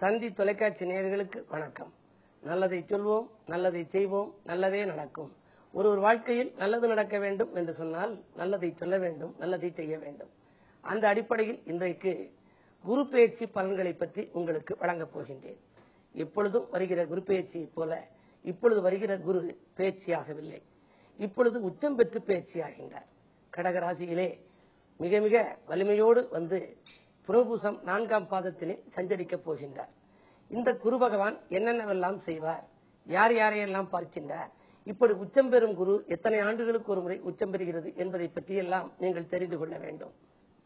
தந்தி தொலைக்காட்சி நேயர்களுக்கு வணக்கம். நல்லதை சொல்வோம், நல்லதை செய்வோம், நல்லதே நடக்கும். ஒரு வாழ்க்கையில் நல்லது நடக்க வேண்டும் என்று சொன்னால் நல்லதை சொல்ல வேண்டும், நல்லதை செய்ய வேண்டும். அந்த அடிப்படையில் இன்றைக்கு குரு பெயர்ச்சி பலன்களை பற்றி உங்களுக்கு வழங்கப் போகின்றேன். எப்பொழுதும் வருகிற குரு பெயர்ச்சியை போல இப்பொழுது வருகிற குரு பெயர்ச்சியாகவில்லை. இப்பொழுது உச்சம் பெற்று பெயர்ச்சியாகின்றார். கடகராசியிலே மிக மிக வலிமையோடு வந்து புனர்பூசம் 4ஆம் பாதத்திலே சஞ்சரிக்கப் போகின்றார். இந்த குரு பகவான் என்னென்னவெல்லாம் செய்வார், யார் யாரையெல்லாம் பார்க்கின்றார், இப்படி உச்சம் பெறும் குரு எத்தனை ஆண்டுகளுக்கு ஒரு முறை உச்சம் பெறுகிறது என்பதை பற்றியெல்லாம் நீங்கள் தெரிந்து கொள்ள வேண்டும்.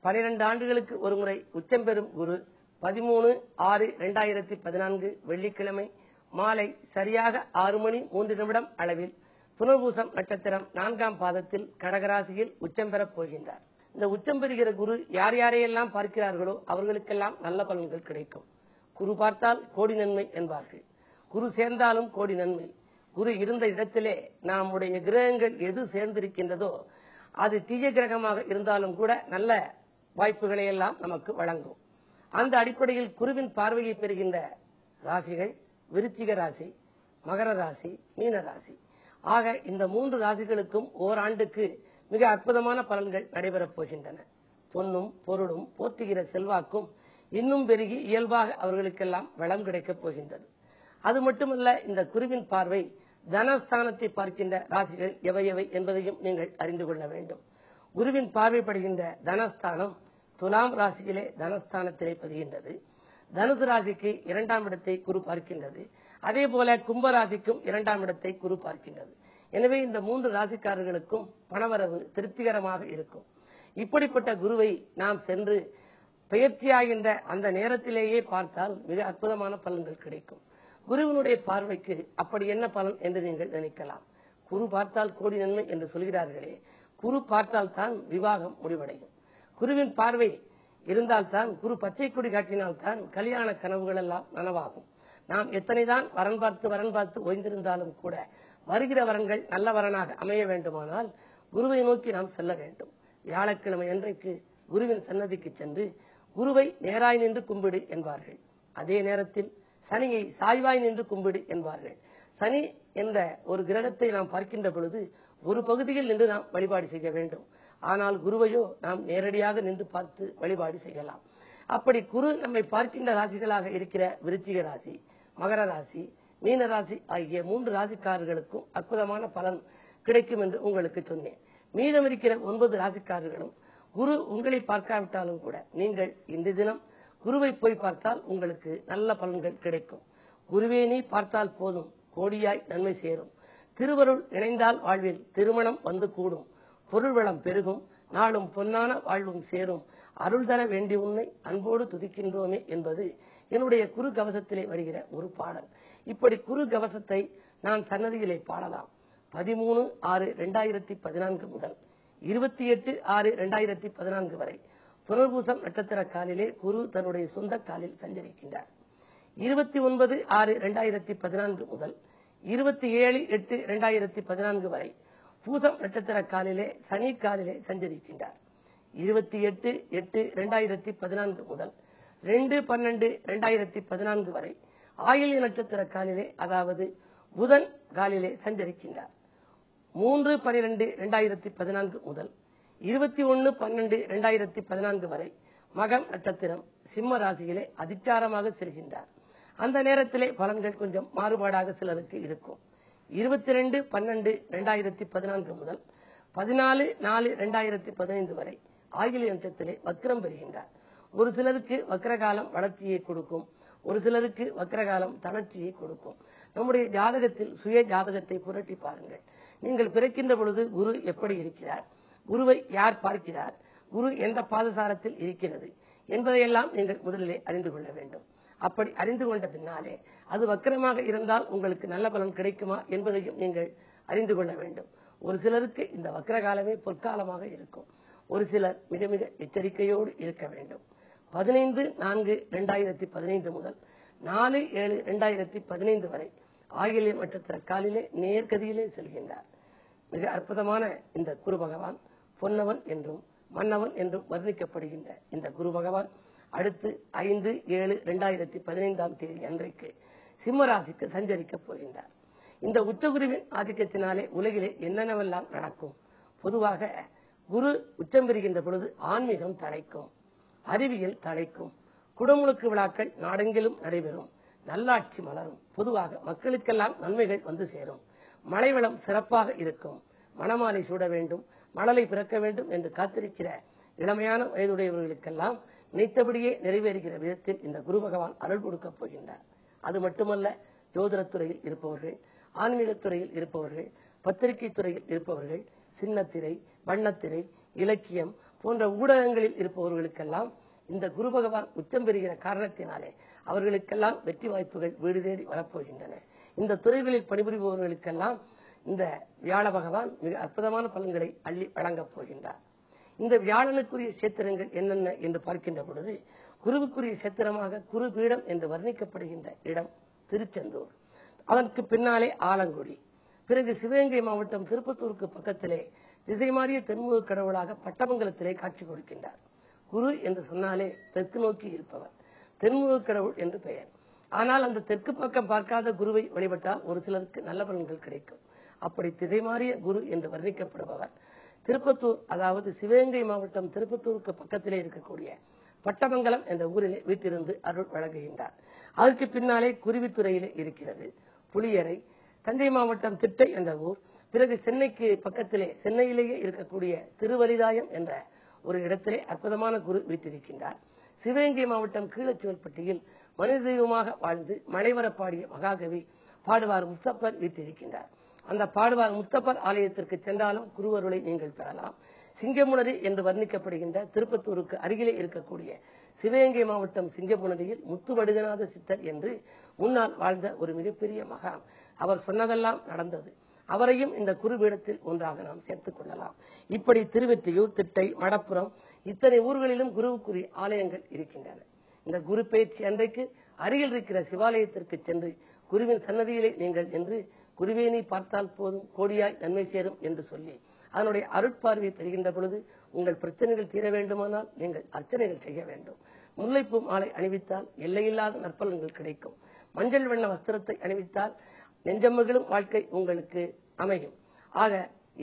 12 ஆண்டுகளுக்கு ஒரு முறை உச்சம் பெறும் குரு 13/6/2014 வெள்ளிக்கிழமை மாலை சரியாக 6:03 அளவில் புனர்பூசம் நட்சத்திரம் 4ஆம் பாதத்தில் கடகராசியில் உச்சம் பெறப் போகின்றார். இந்த உச்சம் பெறுகிற குரு யார் யாரையெல்லாம் பார்க்கிறார்களோ அவர்களுக்கெல்லாம் நல்ல பலன்கள் கிடைக்கும். குரு பார்த்தால் கோடி நன்மை என்பார்கள். குரு சேர்ந்தாலும் கோடி நன்மை. குரு இருந்த இடத்திலே நம்முடைய கிரகங்கள் எது சேர்ந்திருக்கின்றதோ அது தீய கிரகமாக இருந்தாலும் கூட நல்ல வாய்ப்புகளை எல்லாம் நமக்கு வழங்கும். அந்த அடிப்படையில் குருவின் பார்வையை பெறுகின்ற ராசிகள் விருச்சிக ராசி, மகர ராசி, மீன ராசி. ஆக இந்த 3 ராசிகளுக்கும் ஓராண்டுக்கு மிக அற்புதமான பலன்கள் நடைபெறப் போகின்றன. பொன்னும் பொருளும் போற்றுகிற செல்வாக்கும் இன்னும் பெருகி இயல்பாக அவர்களுக்கெல்லாம் வளம் கிடைக்கப் போகின்றது. அது மட்டுமல்ல, இந்த குருவின் பார்வை தனஸ்தானத்தை பார்க்கின்ற ராசிகள் எவை எவை என்பதையும் நீங்கள் அறிந்து கொள்ள வேண்டும். குருவின் பார்வைப்படுகின்ற தனஸ்தானம் துலாம் ராசியிலே தனஸ்தானத்திலே பதிகின்றது. தனுசு ராசிக்கு 2ஆம் இடத்தை குரு பார்க்கின்றது. அதே போல கும்பராசிக்கும் 2ஆம் இடத்தை குரு பார்க்கின்றது. எனவே இந்த 3 ராசிக்காரர்களுக்கும் பணவரவு திருப்திகரமாக இருக்கும். இப்படிப்பட்ட குருவை நாம் சென்று பெயர்ச்சியாகின்ற அந்த நேரத்திலேயே பார்த்தால் மிக அற்புதமான பலன்கள் கிடைக்கும். குருவினுடைய பார்வைக்கு அப்படி என்ன பலன் என்று நீங்கள் நினைக்கலாம். குரு பார்த்தால் கோடி நன்மை என்று சொல்கிறார்களே, குரு பார்த்தால் தான் விவாகம் முடிவடையும். குருவின் பார்வை இருந்தால்தான், குரு பச்சை கொடி காட்டினால்தான் கல்யாண கனவுகள் எல்லாம் நனவாகும். நாம் எத்தனைதான் வரன் பார்த்து ஓய்ந்திருந்தாலும் கூட வருகிற வரன்கள் நல்ல வரனாக அமைய வேண்டுமானால் குருவை நோக்கி நாம் செல்ல வேண்டும். வியாழக்கிழமை அன்றைக்கு குருவின் சன்னதிக்கு சென்று குருவை நேராய் நின்று கும்பிடு என்பார்கள். அதே நேரத்தில் சனியை சாய்வாய் நின்று கும்பிடு என்பார்கள். சனி என்ற ஒரு கிரகத்தை நாம் பார்க்கின்ற பொழுது ஒரு பகுதியில் நின்று நாம் வழிபாடு செய்ய வேண்டும். ஆனால் குருவையோ நாம் நேரடியாக நின்று பார்த்து வழிபாடு செய்யலாம். அப்படி குரு நம்மை பார்க்கின்ற ராசிகளாக இருக்கிற விருச்சிக ராசி, மகர ராசி, மீன ராசி ஆகிய 3 ராசிக்காரர்களுக்கும் அற்புதமான பலன் கிடைக்கும் என்று உங்களுக்கு சொன்னேன். மீதம் இருக்கிற 9 ராசிக்காரர்களும் குரு உங்களை பார்க்காவிட்டாலும் கூட நீங்கள் இந்த தினம் குருவை போய் பார்த்தால் உங்களுக்கு நல்ல பலன்கள் கிடைக்கும். குருவே நீ பார்த்தால் போதும், கோடியாய் நன்மை சேரும். திருவருள் இணைந்தால் வாழ்வில் திருமணம் வந்து கூடும். பொருள் வளம் பெருகும், நாளும் பொன்னான வாழ்வும் சேரும். அருள் தர வேண்டி உன்னை அன்போடு துதிக்கின்றோமே என்பது என்னுடைய குரு கவசத்திலே வருகிற ஒரு பாடல். இப்படி குரு கவசத்தை நான் சன்னதியிலே பாடலாம். 13/6/2014 முதல் 28/6/2014 வரை புனர்பூசம் நட்சத்திர காலிலே குரு தன்னுடைய சொந்த காலில் சஞ்சரிக்கின்றார். 29/6/2014 முதல் 27/8/2014 வரை பூசம் நட்சத்திர காலிலே சனி காலிலே சஞ்சரிக்கின்றார். 28/8/2014 முதல் 2/12/2014 வரை ஆயில்ய நட்சத்திர காலிலே, அதாவது புதன் காலிலே சஞ்சரிக்கின்றார். 3/12/2014 முதல் 21/12/2014 வரை மகம் நட்சத்திரம் சிம்ம ராசியிலே அதிச்சாரமாக செல்கின்றார். அந்த நேரத்திலே பலன்கள் கொஞ்சம் மாறுபாடாக சிலருக்கு இருக்கும். 22/12/2014 முதல் 14/4/2015 வரை ஆயில்ய நட்சத்திரத்திலே வக்ரம் பெறுகின்றார். ஒரு சிலருக்கு வக்ரகாலம் வளர்ச்சியை கொடுக்கும், ஒரு சிலருக்கு வக்ரகாலம் தளர்ச்சியை கொடுக்கும். நம்முடைய ஜாதகத்தில் சுய ஜாதகத்தை புரட்டி பாருங்கள். நீங்கள் பிறக்கின்ற பொழுது குரு எப்படி இருக்கிறார், குருவை யார் பார்க்கிறார், குரு எந்த பாதசாரத்தில் இருக்கிறது என்பதையெல்லாம் நீங்கள் முதலிலே அறிந்து கொள்ள வேண்டும். அப்படி அறிந்து கொண்ட பின்னாலே அது வக்ரமாக இருந்தால் உங்களுக்கு நல்ல பலன் கிடைக்குமா என்பதையும் நீங்கள் அறிந்து கொள்ள வேண்டும். ஒரு சிலருக்கு இந்த வக்ரகாலமே பொற்காலமாக இருக்கும். ஒரு சிலர் மிக மிக எச்சரிக்கையோடு இருக்க வேண்டும். 15/4/2015 முதல் 4/7/2015 வரை ஆயில்ய நட்சத்திர காலிலே நேர்கதியிலே செல்கின்றார். மிக அற்புதமான இந்த குரு பகவான் பொன்னவன் என்றும் மன்னவன் என்றும் வர்ணிக்கப்படுகின்ற இந்த குரு பகவான் அடுத்து 5/7/2015 அன்றைக்கு சிம்ம ராசிக்கு சஞ்சரிக்க போகின்றார். இந்த உச்சகுருவின் ஆதிக்கத்தினாலே உலகிலே என்னென்னவெல்லாம் நடக்கும்? பொதுவாக குரு உச்சம் பெறுகின்ற பொழுது ஆன்மீகம் தழைக்கும், அறிவியல் தழைக்கும், குடமுழுக்கு விழாக்கள் நாடெங்கிலும் நடைபெறும், நல்லாட்சி மலரும், பொதுவாக மக்களுக்கெல்லாம் நன்மைகள் வந்து சேரும், மழை வளம் சிறப்பாக இருக்கும், மணமாலை சூட வேண்டும், மழலை பிறக்க வேண்டும் என்று காத்திருக்கிற இளமையான வயதுடையவர்களுக்கெல்லாம் நினைத்தபடியே நிறைவேறுகிற விதத்தில் இந்த குரு பகவான் அருள் கொடுக்கப் போகின்றார். அது மட்டுமல்ல, ஜோதிடத்துறையில் இருப்பவர்கள், ஆன்மீகத்துறையில் இருப்பவர்கள், பத்திரிகை துறையில் இருப்பவர்கள், சின்னத்திரை, வண்ணத்திரை, இலக்கியம் போன்ற ஊடகங்களில் இருப்பவர்களுக்கெல்லாம் இந்த குரு பகவான் உச்சம் பெறுகிற காரணத்தினாலே அவர்களுக்கெல்லாம் வெற்றி வாய்ப்புகள் வீடு தேடி வரப்போகின்றன. இந்த துறைகளில் பணிபுரிபவர்களுக்கெல்லாம் இந்த வியாழ பகவான் மிக அற்புதமான பலன்களை அள்ளி வழங்கப் போகின்றார். இந்த வியாழனுக்குரிய சேத்திரங்கள் என்னென்ன என்று பார்க்கின்ற பொழுது, குருவுக்குரிய சேத்திரமாக குரு பீடம் என்று வர்ணிக்கப்படுகின்ற இடம் திருச்செந்தூர், அதற்கு பின்னாலே ஆலங்குடி, பிறகு சிவகங்கை மாவட்டம் திருப்பத்தூருக்கு பக்கத்திலே திசை மாறிய தென்முக கடவுளாக பட்டமங்கலத்திலே காட்சி கொடுக்கின்றார். குரு என்று சொன்னாலே தெற்கு நோக்கி இருப்பவர், தென்முக கடவுள் என்று பெயர். ஆனால் அந்த தெற்கு பக்கம் பார்க்காத குருவை வழிபட்டால் ஒரு சிலருக்கு நல்ல பலன்கள் கிடைக்கும். அப்படி திசை மாறிய குரு என்று வர்ணிக்கப்படுபவர் திருப்பத்தூர், அதாவது சிவகங்கை மாவட்டம் திருப்பத்தூருக்கு பக்கத்திலே இருக்கக்கூடிய பட்டமங்கலம் என்ற ஊரிலே வீட்டிலிருந்து அருள் வழங்குகின்றார். அதற்கு பின்னாலே குருவித்துறையிலே இருக்கிறது புளியரை, தஞ்சை மாவட்டம் திட்டை என்ற ஊர், பிறகு சென்னைக்கு பக்கத்திலே சென்னையிலேயே இருக்கக்கூடிய திருவலிதாயம் என்ற ஒரு இடத்திலே அற்புதமான குரு வீட்டிருக்கின்றார். சிவகங்கை மாவட்டம் கீழச்சுவல்பட்டியில் மனித தெய்வமாக வாழ்ந்து மலைவர பாடிய மகாகவி பாடுவார் முஸ்தபர் வீட்டிருக்கின்றார். அந்த பாடுவார் முஸ்தபர் ஆலயத்திற்கு சென்றாலும் குருவருளை நீங்கள் பெறலாம். சிங்கமுனரி என்று வர்ணிக்கப்படுகின்ற திருப்பத்தூருக்கு அருகிலே இருக்கக்கூடிய சிவகங்கை மாவட்டம் சிங்கமுனரியில் முத்துவடுகநாத சித்தர் என்று முன்னால் வாழ்ந்த ஒரு மிகப்பெரிய மகான். அவர் சொன்னதெல்லாம் நடந்தது. அவரையும் இந்த குருபீடத்தில் ஒன்றாக நாம் சேர்த்துக் கொள்ளலாம். இப்படி திருவெற்றியூர், திட்டை, மடப்புறம் இத்தனை ஊர்களிலும் குருவுக்குரிய ஆலயங்கள் இருக்கின்றன. இந்த குரு பயிற்சி அன்றைக்கு அருகில் இருக்கிற சிவாலயத்திற்கு சென்று குருவின் சன்னதியிலே நீங்கள் என்று குருவேனை பார்த்தால் போதும் கோடியாய் நன்மை சேரும் என்று சொல்லி அதனுடைய அருட்பார்வை பெறுகின்ற பொழுது உங்கள் பிரச்சனைகள் தீர வேண்டுமானால் நீங்கள் அர்ச்சனைகள் செய்ய வேண்டும். முல்லைப்பூ மாலை அணிவித்தால் எல்லையில்லாத நற்பலன்கள் கிடைக்கும். மஞ்சள் வண்ண வஸ்திரத்தை அணிவித்தால் நெஞ்சமகளும் வாழ்க்கை உங்களுக்கு அமையும். ஆக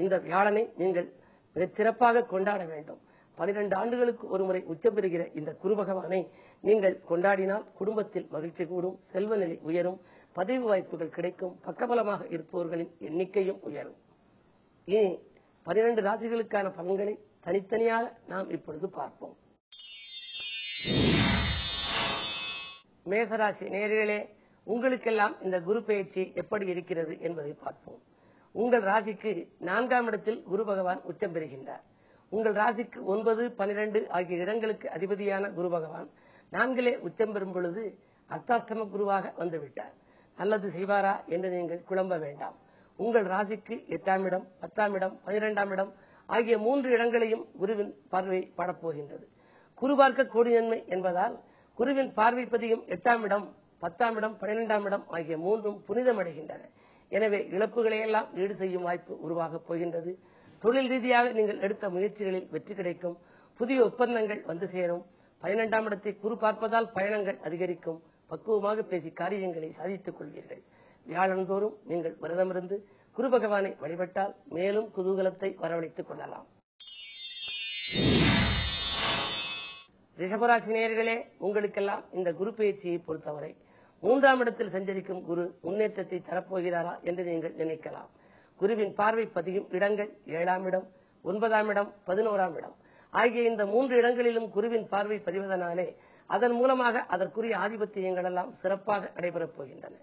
இந்த வியாழனை நீங்கள் மிகச் சிறப்பாக கொண்டாட வேண்டும். 12 ஆண்டுகளுக்கு ஒருமுறை உச்சம் பெறுகிற இந்த குரு பகவானை நீங்கள் கொண்டாடினால் குடும்பத்தில் மகிழ்ச்சி கூடும், செல்வ நிலை உயரும், பதவி வாய்ப்புகள் கிடைக்கும், பக்கபலமாக இருப்பவர்களின் எண்ணிக்கையும் உயரும். இனி 12 ராசிகளுக்கான பலன்களை தனித்தனியாக நாம் இப்பொழுது பார்ப்போம். மேசராசி நேயர்களே, உங்களுக்கெல்லாம் இந்த குரு பயிற்சி எப்படி இருக்கிறது என்பதை பார்ப்போம். உங்கள் ராசிக்கு 4ஆம் இடத்தில் குரு பகவான் உச்சம் பெறுகின்றார். உங்கள் ராசிக்கு 9, 12 ஆகிய இடங்களுக்கு அதிபதியான குரு பகவான் 4லே உச்சம் பெறும் பொழுது அர்த்தாஷ்டம குருவாக வந்துவிட்டார். நல்லது செய்வாரா என்று நீங்கள் குழம்ப வேண்டாம். உங்கள் ராசிக்கு 8ஆம் இடம், 10ஆம் இடம், 12ஆம் இடம் ஆகிய 3 இடங்களையும் குருவின் பார்வை படப்போகின்றது. குரு பார்க்க கோடி நன்மை என்பதால் குருவின் பார்வை பதியும் 8ஆம் இடம், 10ஆம் இடம், 12ஆம் இடம் ஆகிய 3ம் புனிதமடைகின்றன. எனவே இழப்புகளையெல்லாம் ஈடு செய்யும் வாய்ப்பு உருவாகப் போகின்றது. தொழில் ரீதியாக நீங்கள் எடுத்த முயற்சிகளில் வெற்றி கிடைக்கும். புதிய ஒப்பந்தங்கள் வந்து சேரும். 12ஆம் இடத்தை குரு பார்ப்பதால் பயணங்கள் அதிகரிக்கும். பக்குவமாக பேசி காரியங்களை சாதித்துக் கொள்வீர்கள். வியாழந்தோறும் நீங்கள் விரதமிருந்து குரு பகவானை வழிபட்டால் மேலும் குதூகலத்தை வரவழைத்துக் கொள்ளலாம். ரிஷபராசி நேயர்களே, உங்களுக்கெல்லாம் இந்த குரு பயிற்சியை பொறுத்தவரை 3ஆம் இடத்தில் சஞ்சரிக்கும் குரு முன்னேற்றத்தை தரப்போகிறாரா என்று நீங்கள் நினைக்கலாம். குருவின் பார்வை பதியும் இடங்கள் 7ஆம் இடம், 9ஆம் இடம், 11ஆம் இடம் ஆகிய இந்த 3 இடங்களிலும் குருவின் பார்வை பதிவதனாலே அதன் மூலமாக அதற்குரிய ஆதிபத்தியங்கள் எல்லாம் சிறப்பாக நடைபெறப் போகின்றன.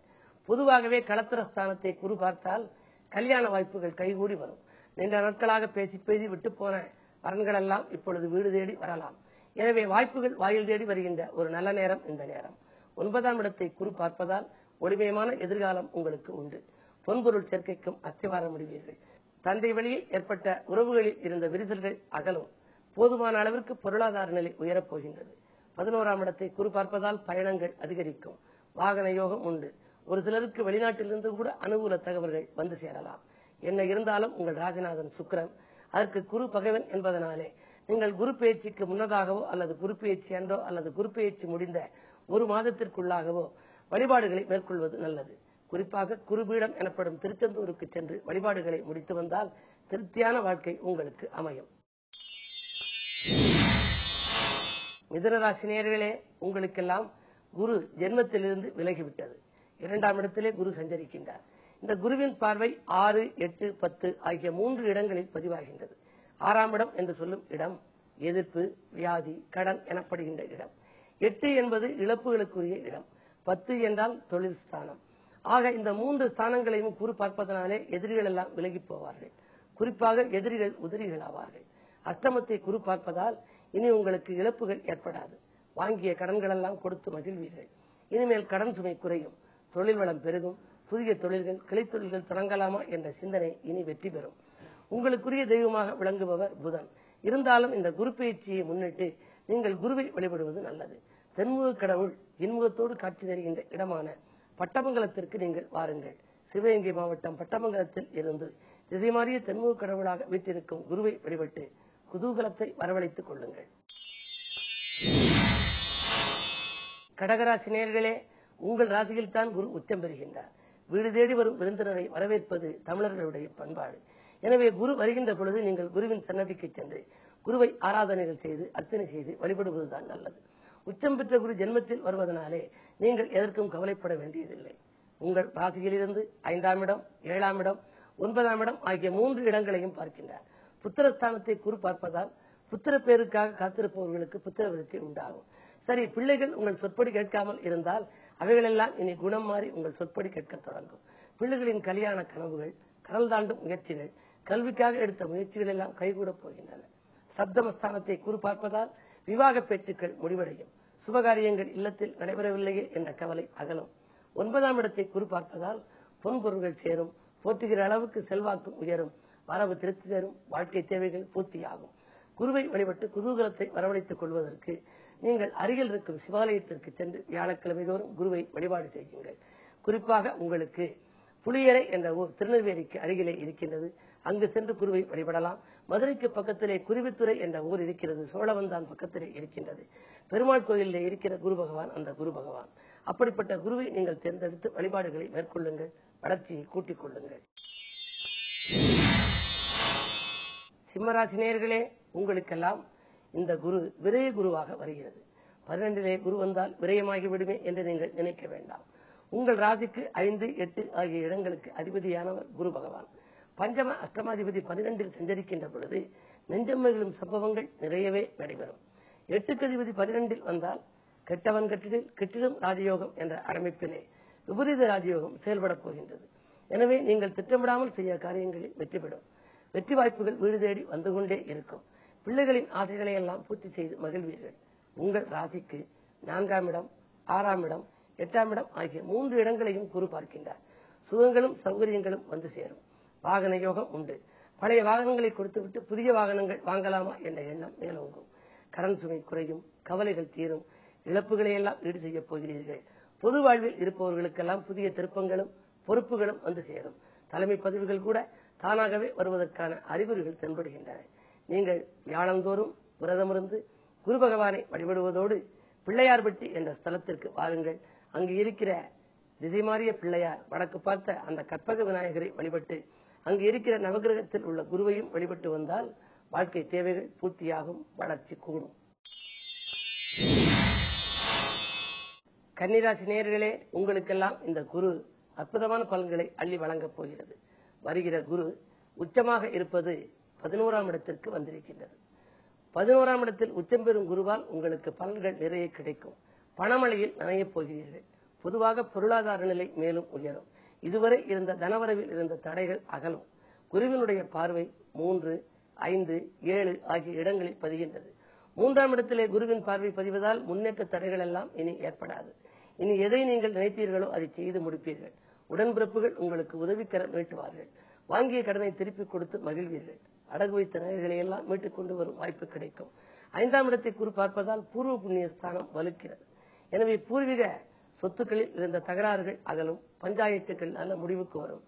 பொதுவாகவே களத்திரஸ்தானத்தை குரு பார்த்தால் கல்யாண வாய்ப்புகள் கைகூடி வரும். நீண்ட நாட்களாக பேசி பேசி விட்டு போன வரன்கள் எல்லாம் இப்பொழுது வீடு தேடி வரலாம். எனவே வாய்ப்புகள் வாயில் தேடி வருகின்ற ஒரு நல்ல நேரம் இந்த நேரம். 9ஆம் இடத்தை குரு பார்ப்பதால் ஒளிமயமான எதிர்காலம் உங்களுக்கு உண்டு. பொன்பொருள் சேர்க்கைக்கும் அத்திவாரம் முடிவீர்கள். தந்தை வழியில் ஏற்பட்ட உறவுகளில் இருந்த விரிசல்கள் அகலும். போதுமான அளவிற்கு பொருளாதார நிலை உயரப் போகின்றது. 11ஆம் இடத்தை குரு பார்ப்பதால் பயணங்கள் அதிகரிக்கும். வாகன யோகம் உண்டு. ஒரு சிலருக்கு வெளிநாட்டிலிருந்து கூட அனுகூல தகவல்கள் வந்து சேரலாம். என்ன இருந்தாலும் உங்கள் ராஜநாதன் சுக்கிரன், அதற்கு குரு பகைவன் என்பதனாலே நீங்கள் குரு பெயர்ச்சிக்கு முன்னதாகவோ அல்லது குரு பெயர்ச்சி அன்றோ அல்லது குரு பெயர்ச்சி முடிந்த ஒரு மாதத்திற்குள்ளாகவோ வழிபாடுகளை மேற்கொள்வது நல்லது. குறிப்பாக குருபீடம் எனப்படும் திருச்செந்தூருக்கு சென்று வழிபாடுகளை முடித்து வந்தால் திருப்தியான வாழ்க்கை உங்களுக்கு அமையும். மிதுனராசி நேயர்களே, உங்களுக்கெல்லாம் குரு ஜென்மத்திலிருந்து விலகிவிட்டது. 2ஆம் இடத்திலே குரு சஞ்சரிக்கின்றார். இந்த குருவின் பார்வை 6, 8, 10 ஆகிய 3 இடங்களில் பதிவாகின்றது. 6ஆம் இடம் என்று சொல்லும் இடம் எதிர்ப்பு, வியாதி, கடன் எனப்படுகின்ற இடம். 8 என்பது இழப்புகளுக்குரிய இடம். 10 என்றால் தொழில் ஸ்தானம். ஆக இந்த 3 ஸ்தானங்களையும் குரு பார்ப்பதனாலே எதிரிகள் எல்லாம் விலகி போவார்கள். குறிப்பாக எதிரிகள் உதிரிகள் ஆவார்கள். அஷ்டமத்தை குரு பார்ப்பதால் இனி உங்களுக்கு இழப்புகள் ஏற்படாது. வாங்கிய கடன்கள் எல்லாம் கொடுத்து மகிழ்வீர்கள். இனிமேல் கடன் சுமை குறையும், தொழில் வளம் பெருகும், புதிய தொழில்கள், கிளைத்தொழில்கள் தொடங்கலாமா என்ற சிந்தனை இனி வெற்றி பெறும். உங்களுக்குரிய தெய்வமாக விளங்குபவர் புதன். இருந்தாலும் இந்த குரு பயிற்சியை முன்னிட்டு நீங்கள் குருவை வழிபடுவது நல்லது. தென்முக கடவுள் இன்முகத்தோடு காட்சி தருகின்ற இடமான பட்டமங்கலத்திற்கு நீங்கள் வாருங்கள். சிவகங்கை மாவட்டம் பட்டமங்கலத்தில் இருந்து திசை மாறிய தென்முக கடவுளாக வீற்றிருக்கும் குருவை வழிபட்டு குதூகலத்தை வரவழைத்துக் கொள்ளுங்கள். கடகராசி நேயர்களே, உங்கள் ராசியில் தான் குரு உச்சம் பெறுகின்றார். வீடு தேடி வரும் விருந்தினரை வரவேற்பது தமிழர்களுடைய பண்பாடு. எனவே குரு வருகின்ற பொழுது நீங்கள் குருவின் சன்னதிக்கு சென்று குருவை ஆராதனைகள் செய்து அர்ச்சனை செய்து வழிபடுவதுதான் நல்லது. உச்சம் பெற்ற குரு ஜென்மத்தில் வருவதனாலே நீங்கள் எதற்கும் கவலைப்பட வேண்டியதில்லை. உங்கள் ராசியிலிருந்து 5ஆம் இடம், 7ஆம் இடம், 9ஆம் இடம் ஆகிய 3 இடங்களையும் பார்க்கின்றார். புத்திரஸ்தானத்தை குரு பார்ப்பதால் புத்திர பேருக்காக காத்திருப்பவர்களுக்கு புத்திர விருத்தி உண்டாகும். சரி, பிள்ளைகள் உங்கள் சொற்படி கேட்காமல் இருந்தால் அவைகளெல்லாம் இனி குணம் மாறி உங்கள் சொற்படி கேட்க தொடங்கும். பிள்ளைகளின் கல்யாண கனவுகள், கடல் தாண்டும் முயற்சிகள், கல்விக்காக எடுத்த முயற்சிகள் எல்லாம் கைகூடப் போகின்றன. சப்தமஸ்தானத்தை குரு பார்ப்பதால் விவாக பேச்சுக்கள் முடிவடையும். சுபகாரியங்கள் இல்லத்தில் நடைபெறவில்லையே என்ற கவலை அகலும். 9ஆம் இடத்தை குரு பார்ப்பதால் பொன்பொருள்கள் சேரும், போற்றுகிற அளவுக்கு செல்வாக்கும் உயரும், வரவு திருப்தி தரும், வாழ்க்கை தேவைகள் பூர்த்தியாகும். குருவை வழிபட்டு குதூகலத்தை வரவழைத்துக் கொள்வதற்கு நீங்கள் அருகில் இருக்கும் சிவாலயத்திற்கு சென்று வியாழக்கிழமை தோறும் குருவை வழிபாடு செய்யுங்கள். குறிப்பாக உங்களுக்கு புளியரை என்ற ஊர் திருநெல்வேலிக்கு அருகிலே இருக்கின்றது. அங்கு சென்று குருவை வழிபடலாம். மதுரைக்கு பக்கத்திலே குருவித்துறை என்ற ஊர் இருக்கிறது. சோழவந்தான் பக்கத்திலே இருக்கின்றது. பெருமாள் கோயிலிலே இருக்கிற குரு பகவான் அந்த குரு பகவான். அப்படிப்பட்ட குருவை நீங்கள் தேர்ந்தெடுத்து வழிபாடுகளை மேற்கொள்ளுங்கள். வளர்ச்சியை கூட்டிக் கொள்ளுங்கள். சிம்மராசி நேயர்களே, உங்களுக்கெல்லாம் இந்த குரு விரய குருவாக வருகிறது. 12லே குரு வந்தால் விரயமாகி விடுமே என்று நீங்கள் நினைக்க வேண்டாம். உங்கள் ராசிக்கு 5, 8 ஆகிய இடங்களுக்கு அதிபதியானவர் குரு பகவான். பஞ்சம அஷ்டமாதிபதி 12ல் சஞ்சரிக்கின்ற பொழுது நெஞ்சமகிழும் சம்பவங்கள் நிறையவே நடைபெறும். 8க்கு அதிபதி 12ல் வந்தால் கெட்டவன் கட்டிடில் கெட்டிடும் ராஜயோகம் என்ற அமைப்பிலே விபரீத ராஜயோகம் செயல்படப் போகின்றது. எனவே நீங்கள் திட்டமிடாமல் செய்ய காரியங்களில் வெற்றி பெறும். வெற்றி வாய்ப்புகள் வீடு தேடி வந்து கொண்டே இருக்கும். பிள்ளைகளின் ஆசைகளை எல்லாம் பூர்த்தி செய்து மகிழ்வீர்கள். உங்கள் ராசிக்கு 4ஆம் இடம், 6ஆம் இடம், 8ஆம் இடம் ஆகிய 3 இடங்களையும் குரு பார்க்கின்றார். சுகங்களும் சௌகரியங்களும் வந்து சேரும். வாகன யோகம் உண்டு. பழைய வாகனங்களை கொடுத்துவிட்டு புதிய வாகனங்கள் வாங்கலாமா என்ற எண்ணம் மேலோங்கும். கடன் சுமை குறையும், கவலைகள் தீரும், இழப்புகளை எல்லாம் ஈடு செய்யப் போகிறீர்கள். பொது வாழ்வில் இருப்பவர்களுக்கெல்லாம் புதிய திருப்பங்களும் பொறுப்புகளும் வந்து சேரும். தலைமை பதவிகள் கூட தானாகவே வருவதற்கான அறிகுறிகள் தென்படுகின்றன. நீங்கள் வியாழந்தோறும் விரதமிருந்து குரு பகவானை வழிபடுவதோடு பிள்ளையார்பட்டி என்ற ஸ்தலத்திற்கு வாருங்கள். அங்கு இருக்கிற திசை மாறிய பிள்ளையார் வடக்கு பார்த்த அந்த கற்பக விநாயகரை வழிபட்டு அங்கு இருக்கிற நவகிரகத்தில் உள்ள குருவையும் வழிபட்டு வந்தால் வாழ்க்கை தேவைகள் பூர்த்தியாகும், வளர்ச்சி கூடும். கன்னிராசி நேயர்களே, உங்களுக்கெல்லாம் இந்த குரு அற்புதமான பலன்களை அள்ளி வழங்கப் போகிறது. வருகிற குரு உச்சமாக இருப்பது 11ஆம் இடத்திற்கு வந்திருக்கின்றது. 11ஆம் இடத்தில் உச்சம் பெறும் குருவால் உங்களுக்கு பலன்கள் நிறைய கிடைக்கும். பணமழையில் நனையப் போகிறீர்கள். பொதுவாக பொருளாதார நிலை மேலும் உயரும். இதுவரை இருந்த தனவரவில் இருந்த தடைகள் அகலும். குருவினுடைய பார்வை 3, 5, 7 ஆகிய இடங்களில் பதிகின்றது. 3ஆம் இடத்திலே குருவின் பார்வை பதிவதால் முன்னேற்ற தடைகள் எல்லாம் இனி ஏற்படாது. இனி எதை நீங்கள் நினைத்தீர்களோ அதை செய்து முடிப்பீர்கள். உடன்பிறப்புகள் உங்களுக்கு உதவிக்கரம் நீட்டுவார்கள். வாங்கிய கடனை திருப்பிக் கொடுத்து மகிழ்வீர்கள். அடகு வைத்த நகைகளை எல்லாம் மீட்டுக் கொண்டு வரும் வாய்ப்பு கிடைக்கும். 5ஆம் இடத்தை குரு பார்ப்பதால் பூர்வ புண்ணிய ஸ்தானம் வலுக்கிறது. எனவே பூர்வீக சொத்துக்களில் இருந்த தகராறுகள் அகலும். பஞ்சாயத்துக்கள் நல்ல முடிவுக்கு வரும்.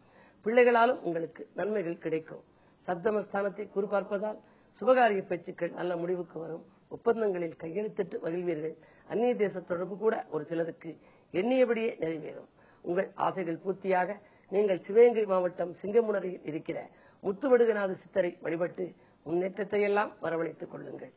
பிள்ளைகளாலும் உங்களுக்கு நன்மைகள் கிடைக்கும். சப்தமஸ்தானத்தை குரு பார்ப்பதால் சுபகாரிய பேச்சுக்கள் நல்ல முடிவுக்கு வரும். ஒப்பந்தங்களில் கையெழுத்திட்டு மகிழ்வீர்கள். அந்நிய தேச தொடர்பு கூட ஒரு சிலருக்கு எண்ணியபடியே நிறைவேறும். உங்கள் ஆசைகள் பூர்த்தியாக நீங்கள் சிவகங்கை மாவட்டம் சிங்கமுனரியில் இருக்கிற முத்துவடுகநாத சித்தரை வழிபட்டு முன்னேற்றத்தை எல்லாம் வரவழைத்துக் கொள்ளுங்கள்.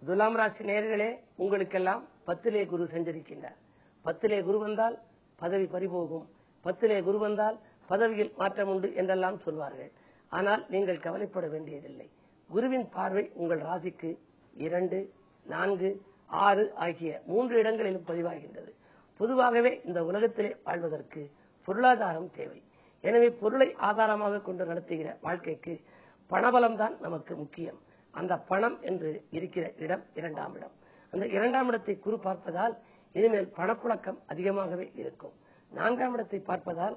துலாம் ராசி நேயர்களே, உங்களுக்கெல்லாம் 10லே குரு சஞ்சரிக்கின்றார். 10லே குரு வந்தால் பதவி பறிபோகும், 10லே குரு வந்தால் பதவியில் மாற்றம் உண்டு என்றெல்லாம் சொல்வார்கள். ஆனால் நீங்கள் கவலைப்பட வேண்டியதில்லை. குருவின் பார்வை உங்கள் ராசிக்கு 2, 4, 6 ஆகிய 3 இடங்களிலும் பதிவாகின்றது. பொதுவாகவே இந்த உலகத்திலே வாழ்வதற்கு பொருளாதாரம் தேவை. எனவே பொருளை ஆதாரமாக கொண்டு நடத்துகிற வாழ்க்கைக்கு பணபலம் தான் நமக்கு முக்கியம். அந்த பணம் என்று இருக்கிற இடம் 2ஆம் இடம். அந்த 2ஆம் இடத்தை குரு பார்ப்பதால் இனிமேல் பணப்புழக்கம் அதிகமாகவே இருக்கும். 4ஆம் இடத்தை பார்ப்பதால்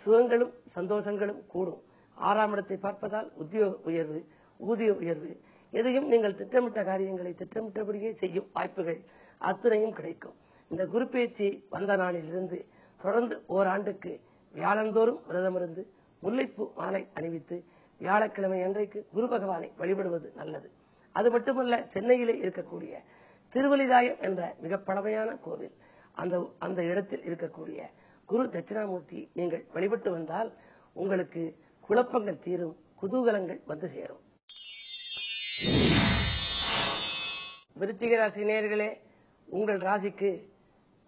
சுகங்களும் சந்தோஷங்களும் கூடும். 6ஆம் இடத்தை பார்ப்பதால் உத்தியோக உயர்வு, ஊதிய உயர்வு, எதையும் நீங்கள் திட்டமிட்ட காரியங்களை திட்டமிட்டபடியே செய்யும் வாய்ப்புகள் அத்தனையும் கிடைக்கும். இந்த குரு பேச்சு வந்த நாளிலிருந்து தொடர்ந்து ஓராண்டுக்கு வியாழந்தோறும் விரதமிருந்து முல்லைப்பூ மாலை அணிவித்து வியாழக்கிழமை அன்றைக்கு குரு பகவானை வழிபடுவது நல்லது. அது மட்டுமல்ல, சென்னையிலே இருக்கக்கூடிய திருவலிதாயம் என்ற மிக பழமையான கோவில், அந்த இடத்தில் இருக்கக்கூடிய குரு தட்சிணாமூர்த்தி நீங்கள் வழிபட்டு வந்தால் உங்களுக்கு குழப்பங்கள் தீரும், குதூகலங்கள் வந்து சேரும். விருச்சிக ராசி நேயர்களே, உங்கள் ராசிக்கு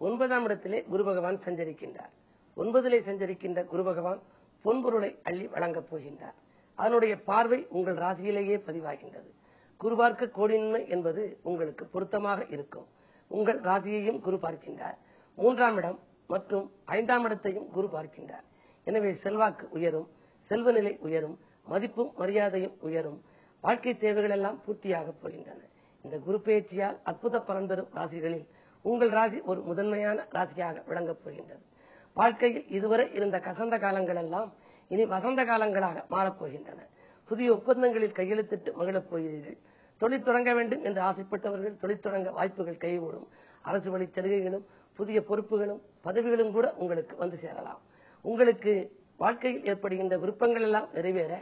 9ஆம் இடத்திலே குரு பகவான் சஞ்சரிக்கின்றார். 9லே சஞ்சரிக்கின்ற குரு பகவான் பொன்பொருளை அள்ளி வழங்கப் போகின்றார். அதனுடைய பார்வை உங்கள் ராசியிலேயே பதிவாகின்றது. குரு பார்க்க கோடி நன்மை என்பது உங்களுக்கு பொருத்தமாக இருக்கும். உங்கள் ராசியையும் குரு பார்க்கின்றார். 3ஆம் இடம் மற்றும் 5ஆம் இடத்தையும் குரு பார்க்கின்றார். எனவே செல்வாக்கு உயரும், செல்வநிலை உயரும், மதிப்பும் மரியாதையும் உயரும், வாழ்க்கை தேவைகள் எல்லாம் பூர்த்தியாக போகின்றன. இந்த குரு பயிற்சியால் அற்புத பலன் பெறும் ராசிகளில் உங்கள் ராசி ஒரு முதன்மையான ராசியாக விளங்கப் போகின்றது. வாழ்க்கையில் இதுவரை இருந்த கசந்த காலங்கள் எல்லாம் இனி வசந்த காலங்களாக மாறப்போகின்றன. புதிய ஒப்பந்தங்களில் கையெழுத்திட்டு மகிழப் போகிறீர்கள். தொழில் தொடங்க வேண்டும் என்று ஆசைப்பட்டவர்கள் தொழில் தொடங்க வாய்ப்புகள் கைகூடும். அரசு வழி சலுகைகளும் புதிய பொறுப்புகளும் பதவிகளும் கூட உங்களுக்கு வந்து சேரலாம். உங்களுக்கு வாழ்க்கையில் ஏற்படுகின்ற விருப்பங்கள் எல்லாம் நிறைவேற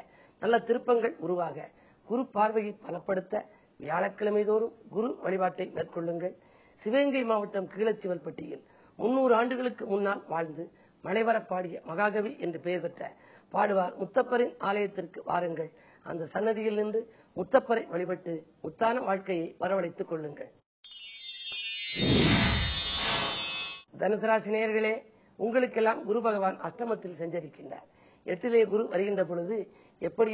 நல்ல திருப்பங்கள் உருவாக குரு பார்வையை பலப்படுத்த வியாழக்கிழமை தோறும் குரு வழிபாட்டை மேற்கொள்ளுங்கள். சிவகங்கை மாவட்டம் கீழச்சிவல்பட்டியில் 300 ஆண்டுகளுக்கு முன்னால் வாழ்ந்து மலைவர பாடிய மகாகவி என்று பெயர் பெற்ற பாடுவார் முத்தப்பரின் ஆலயத்திற்கு வாருங்கள். அந்த சன்னதியில் நின்று முத்தப்பரை வழிபட்டு முத்தான வாழ்க்கையை வரவழைத்துக் கொள்ளுங்கள். தனுசு ராசி நேயர்களே, உங்களுக்கெல்லாம் குரு பகவான் அஷ்டமத்தில் சஞ்சரிக்கின்றார். 8லே குரு வருகின்ற பொழுது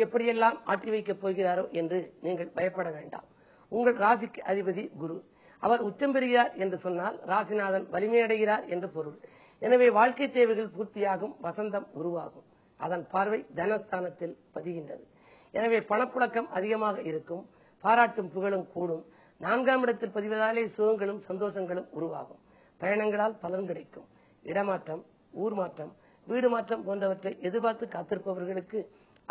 எப்படியெல்லாம் ஆட்டி வைக்கப் போகிறாரோ என்று நீங்கள் பயப்பட வேண்டாம். உங்கள் ராசிக்கு அதிபதி குரு. அவர் உச்சம் பெறுகிறார் என்று சொன்னால் ராசிநாதன் வலிமையடைகிறார் என்று பொருள். எனவே வாழ்க்கை தேவைகள் பூர்த்தியாகும், வசந்தம் உருவாகும். அதன் பார்வை தனஸ்தானத்தில் பதிகின்றது. எனவே பணப்புழக்கம் அதிகமாக இருக்கும், பாராட்டும் புகழும் கூடும். 4ஆம் இடத்தில் பதிவதாலே சுகங்களும் சந்தோஷங்களும் உருவாகும். பயணங்களால் பலன் கிடைக்கும். இடமாற்றம், ஊர் மாற்றம், வீடு மாற்றம் போன்றவற்றை எதிர்பார்த்து காத்திருப்பவர்களுக்கு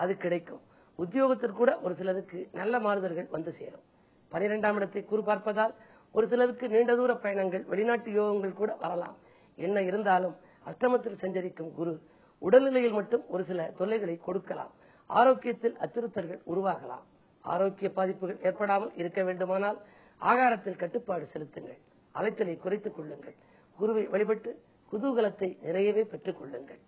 அது கிடைக்கும். உத்தியோகத்திற்கு கூட ஒரு சிலருக்கு நல்ல மாறுதல்கள் வந்து சேரும். 12ஆம் இடத்தை குரு பார்ப்பதால் ஒரு சிலருக்கு நீண்ட தூர பயணங்கள், வெளிநாட்டு யோகங்கள் கூட வரலாம். என்ன இருந்தாலும் அஷ்டமத்தில் சஞ்சரிக்கும் குரு உடல்நிலையில் மட்டும் ஒரு சில தொல்லைகளை கொடுக்கலாம். ஆரோக்கியத்தில் அச்சுறுத்தல்கள் உருவாகலாம். ஆரோக்கிய பாதிப்புகள் ஏற்படாமல் இருக்க வேண்டுமானால் ஆகாரத்தில் கட்டுப்பாடு செலுத்துங்கள். அலைச்சலை குறைத்துக் கொள்ளுங்கள். குருவை வழிபட்டு குதூகலத்தை நிறையவே பெற்றுக் கொள்ளுங்கள்.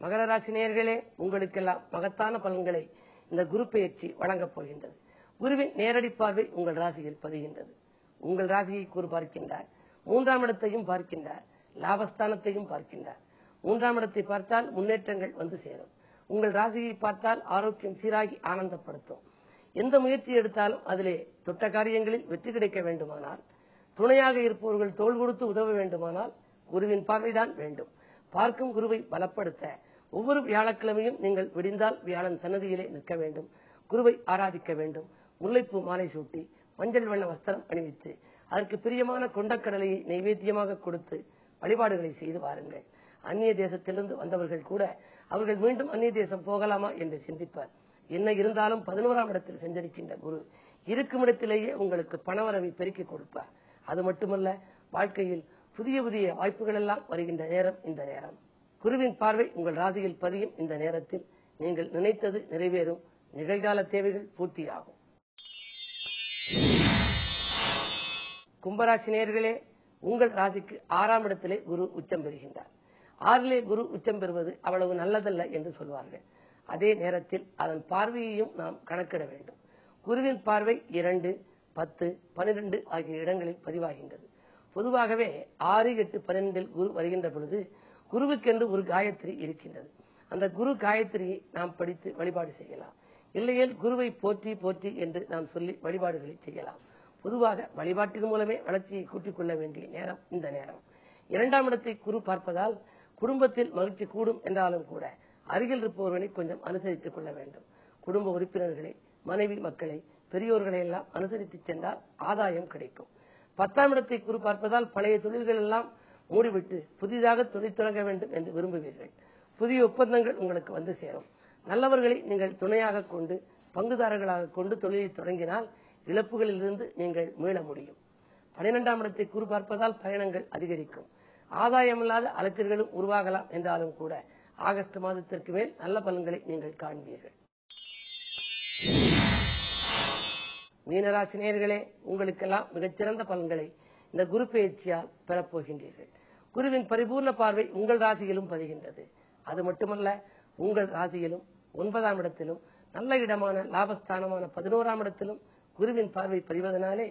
மகர ராசி நேயர்களே, உங்களுக்கெல்லாம் மகத்தான பலன்களை இந்த குரு பெயர்ச்சி வழங்கப் போகின்றது. குருவின் நேரடி பார்வை உங்கள் ராசியில் பதிகின்றது. உங்கள் ராசியை குரு பார்க்கின்றார். 3ஆம் இடத்தையும் பார்க்கின்றார். லாபஸ்தானத்தையும் பார்க்கின்றார். 3ஆம் இடத்தை பார்த்தால் முன்னேற்றங்கள் வந்து சேரும். உங்கள் ராசியை பார்த்தால் ஆரோக்கியம் சீராகி ஆனந்தப்படுத்தும். எந்த முயற்சி எடுத்தாலும் அதிலே தொட்ட காரியங்களில் வெற்றி கிடைக்க வேண்டுமானால், துணையாக இருப்பவர்கள் தோள் கொடுத்து உதவ வேண்டுமானால் குருவின் பார்வைதான் வேண்டும். பார்க்கும் குருவை பலப்படுத்த ஒவ்வொரு வியாழக்கிழமையும் நீங்கள் விடிந்தால் வியாழன் சன்னதியிலே நிற்க வேண்டும். குருவை ஆராதிக்க வேண்டும். முல்லைப்பூ மாலை சூட்டி மஞ்சள் வண்ண வஸ்திரம் அணிவித்து அதற்கு பிரியமான கொண்டக்கடலையை நைவேத்தியமாக கொடுத்து வழிபாடுகளை செய்து வாருங்கள். அந்நிய தேசத்திலிருந்து வந்தவர்கள் கூட அவர்கள் மீண்டும் அந்நிய தேசம் போகலாமா என்று சிந்திப்பார். என்ன இருந்தாலும் 11ஆம் இடத்தில் சஞ்சரிக்கின்ற குரு இருக்கும் இடத்திலேயே உங்களுக்கு பணவரவை பெருக்கிக் கொடுப்பார். அது மட்டுமல்ல, வாழ்க்கையில் புதிய புதிய வாய்ப்புகள் எல்லாம் வருகின்ற நேரம் இந்த நேரம். குருவின் பார்வை உங்கள் ராசியில் பதியும் இந்த நேரத்தில் நீங்கள் நினைத்தது நிறைவேறும், நிகழ்கால தேவைகள் பூர்த்தியாகும். கும்பராசி நேயர்களே, உங்கள் ராசிக்கு 6ஆம் இடத்திலே குரு உச்சம் பெறுகின்றார். 6லே குரு உச்சம் பெறுவது அவ்வளவு நல்லதல்ல என்று சொல்வார்கள். அதே நேரத்தில் அதன் பார்வையையும் நாம் கணக்கிட வேண்டும். குருவின் பார்வை 2, 10, 12 ஆகிய இடங்களில் பதிவாகின்றது. பொதுவாகவே 6, 8, 12 குரு வருகின்ற பொழுது குருவுக்கென்று ஒரு காயத்ரி இருக்கின்றது. அந்த குரு காயத்ரியை நாம் படித்து வழிபாடு செய்யலாம். இல்லையேல் குருவை போற்றி போற்றி என்று நாம் சொல்லி வழிபாடுகளை செய்யலாம். பொதுவாக வழிபாட்டின் மூலமே வளர்ச்சியை கூட்டிக் கொள்ள வேண்டிய நேரம் இந்த நேரம். 2ஆம் இடத்தை குரு பார்ப்பதால் குடும்பத்தில் மகிழ்ச்சி கூடும் என்றாலும் கூட அருகில் இருப்பவர்களை கொஞ்சம் அனுசரித்துக் கொள்ள வேண்டும். குடும்ப உறுப்பினர்களை, மனைவி மக்களை, பெரியோர்களை எல்லாம் அனுசரித்து சென்றால் ஆதாயம் கிடைக்கும். 10ஆம் இடத்தை குரு பார்ப்பதால் பழைய தொழில்கள் எல்லாம் மூடிவிட்டு புதிதாக தொழில் தொடங்க வேண்டும் என்று விரும்புவீர்கள். புதிய ஒப்பந்தங்கள் உங்களுக்கு வந்து சேரும். நல்லவர்களை நீங்கள் துணையாக கொண்டு, பங்குதாரர்களாக கொண்டு தொழிலை தொடங்கினால் இழப்புகளில் இருந்து நீங்கள் மீள முடியும். 12ஆம் இடத்தை குரு பார்ப்பதால் பயணங்கள் அதிகரிக்கும். ஆதாயமில்லாத அலைச்சல்களும் உருவாகலாம் என்றாலும் கூட ஆகஸ்ட் மாதத்திற்கு மேல் நல்ல பலன்களை நீங்கள் காண்பீர்கள். மீனராசி நேயர்களே, உங்களுக்கெல்லாம் மிகச்சிறந்த பலன்களை இந்த குரு பெயர்ச்சியால் பெறப்போகின்றீர்கள். குருவின் பரிபூர்ண பார்வை உங்கள் ராசியிலும் பதிகின்றது. அது மட்டுமல்ல, உங்கள் ராசியிலும் 9ஆம் இடத்திலும் நல்ல இடமான லாபஸ்தானமான 11ஆம் இடத்திலும் குருவின் பார்வை பதிவதனாலே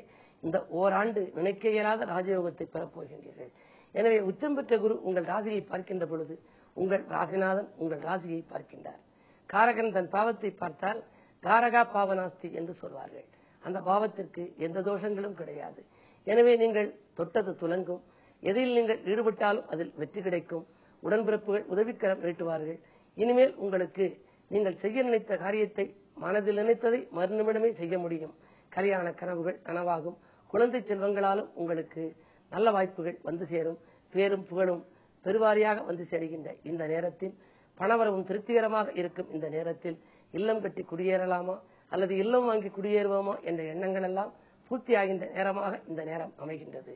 இந்த ஓராண்டு நினைக்க இயலாத ராஜயோகத்தை பெறப்போகின்றீர்கள். எனவே உச்சம் பெற்ற குரு உங்கள் ராசியை பார்க்கின்ற பொழுது உங்கள் ராசிநாதன் உங்கள் ராசியை பார்க்கின்றார். காரகன் தன் பாவத்தை பார்த்தால் காரகா பாவனாஸ்தி என்று சொல்வார்கள். அந்த பாவத்திற்கு எந்த தோஷங்களும் கிடையாது. எனவே நீங்கள் தொட்டது துலங்கும். எதில் நீங்கள் ஈடுபட்டாலும் அதில் வெற்றி கிடைக்கும். உடன்பிறப்புகள் உதவிக்கரம் நீட்டுவார்கள். இனிமேல் உங்களுக்கு நீங்கள் செய்ய நினைத்த காரியத்தை, மனதில் நினைத்ததை மறுநிமிடமே செய்ய முடியும். கல்யாண கனவுகள் நனவாகும். குழந்தை செல்வங்களாலும் உங்களுக்கு நல்ல வாய்ப்புகள் வந்து சேரும். பேரும் புகழும் பெருவாரியாக வந்து சேருகின்ற இந்த நேரத்தில், பணவரவும் திருப்திகரமாக இருக்கும் இந்த நேரத்தில் இல்லம் கட்டி குடியேறலாமா அல்லது இல்லம் வாங்கி குடியேறுவோமா என்ற எண்ணங்கள் எல்லாம் பூர்த்தியாகின்ற நேரமாக இந்த நேரம் அமைகின்றது.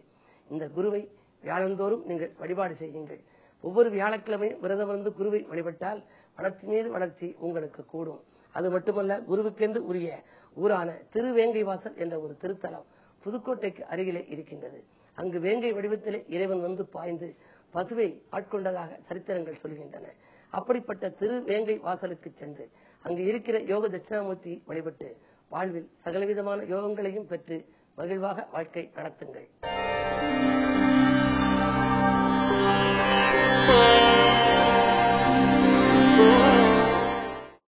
இந்த குருவை வியாழந்தோறும் நீங்கள் வழிபாடு செய்யுங்கள். ஒவ்வொரு வியாழக்கிழமையும் விரதமிருந்து குருவை வழிபட்டால் வளர்ச்சி மீது வளர்ச்சி உங்களுக்கு கூடும். அது மட்டுமல்ல, குருவுக்கென்று உரிய ஊரான திருவேங்கை வாசல் என்ற ஒரு திருத்தலம் புதுக்கோட்டைக்கு அருகிலே இருக்கின்றது. அங்கு வேங்கை வடிவத்திலே இறைவன் வந்து பாய்ந்து பசுவை ஆட்கொண்டதாக சரித்திரங்கள் சொல்கின்றன. அப்படிப்பட்ட திருவேங்கை வாசலுக்கு சென்று அங்கு இருக்கிற யோக தட்சிணாமூர்த்தி வழிபட்டு வாழ்வில் சகலவிதமான யோகங்களையும் பெற்று மகிழ்வாக வாழ்க்கை நடத்துங்கள்.